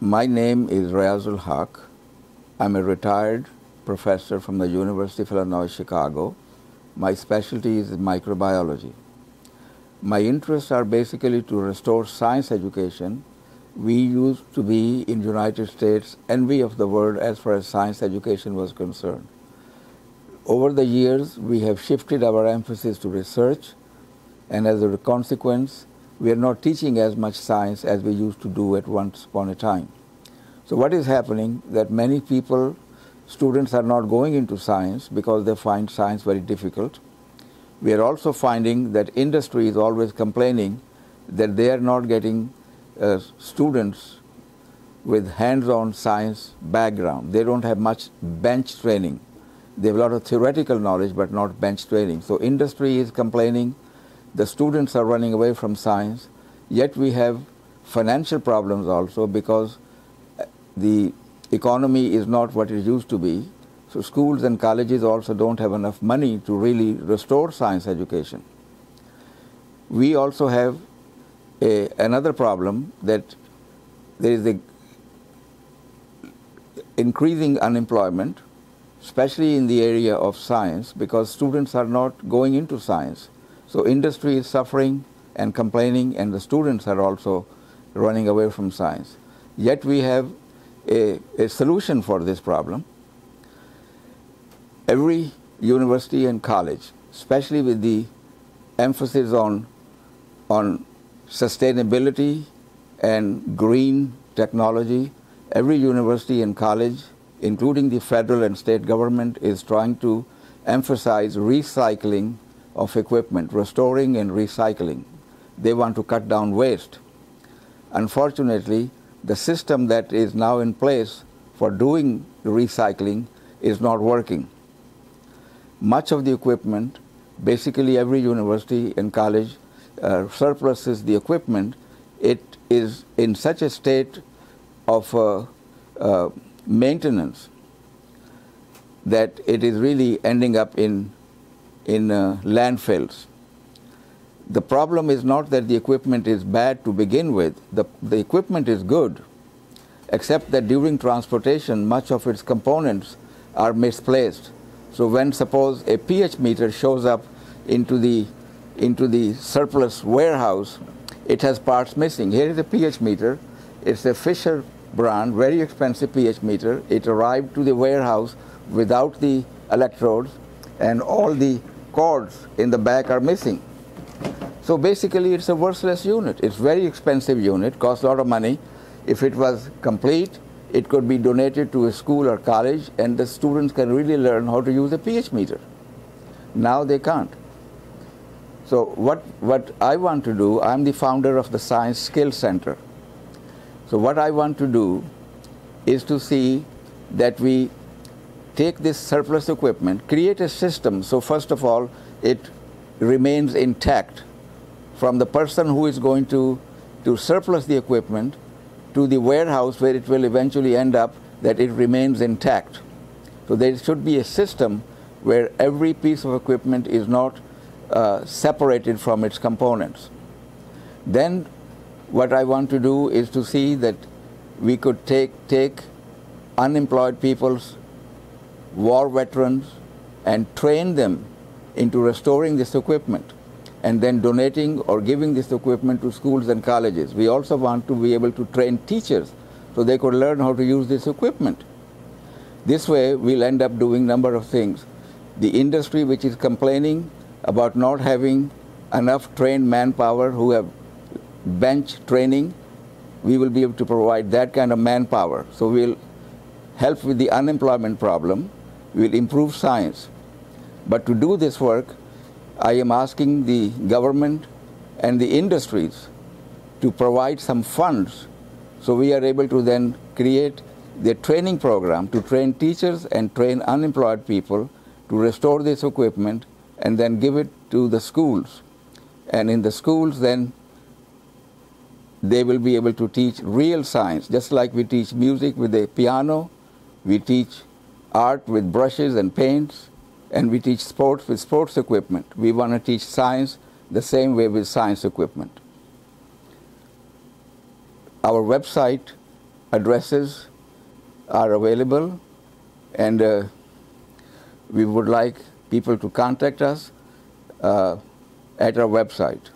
My name is Riazul Haq. I'm a retired professor from the University of Illinois, Chicago. My specialty is microbiology. My interests are basically to restore science education. We used to be in the United States envy of the world as far as science education was concerned. Over the years, we have shifted our emphasis to research, and as a consequence, we are not teaching as much science as we used to do at once upon a time. So what is happening that many people, students are not going into science because they find science very difficult. We are also finding that industry is always complaining that they are not getting students with hands-on science background. They don't have much bench training. They have a lot of theoretical knowledge but not bench training. So industry is complaining, the students are running away from science, yet we have financial problems also because the economy is not what it used to be. So schools and colleges also don't have enough money to really restore science education. We also have another problem that there is a increasing unemployment, especially in the area of science, because students are not going into science. So industry is suffering and complaining, and the students are also running away from science. Yet we have a solution for this problem. Every university and college, especially with the emphasis on sustainability and green technology, every university and college, including the federal and state government, is trying to emphasize recycling of equipment, restoring and recycling. They want to cut down waste. Unfortunately, the system that is now in place for doing the recycling is not working. Much of the equipment, basically every university and college surpluses the equipment. It is in such a state of maintenance that it is really ending up in landfills. The problem is not that the equipment is bad to begin with. The equipment is good, except that during transportation, much of its components are misplaced. So when, suppose, a pH meter shows up into the surplus warehouse, it has parts missing. Here is a pH meter. It's a Fisher brand, very expensive pH meter. It arrived to the warehouse without the electrodes, and all the cords in the back are missing. So basically it's a worthless unit. It's a very expensive unit, costs a lot of money. If it was complete, it could be donated to a school or college, and the students can really learn how to use a pH meter. Now they can't. So what I want to do, I'm the founder of the Science Skills Center. So what I want to do is to see that we take this surplus equipment, create a system. So first of all, it remains intact from the person who is going to surplus the equipment to the warehouse where it will eventually end up, that it remains intact. So there should be a system where every piece of equipment is not separated from its components. Then what I want to do is to see that we could take unemployed people's war veterans and train them into restoring this equipment and then donating or giving this equipment to schools and colleges. We also want to be able to train teachers so they could learn how to use this equipment. This way we'll end up doing a number of things. The industry, which is complaining about not having enough trained manpower who have bench training, we will be able to provide that kind of manpower. So we'll help with the unemployment problem. We'll improve science. But to do this work, I am asking the government and the industries to provide some funds so we are able to then create the training program to train teachers and train unemployed people to restore this equipment and then give it to the schools. And in the schools then they will be able to teach real science, just like we teach music with a piano, we teach art with brushes and paints, and we teach sports with sports equipment. We want to teach science the same way with science equipment. Our website addresses are available, and we would like people to contact us at our website.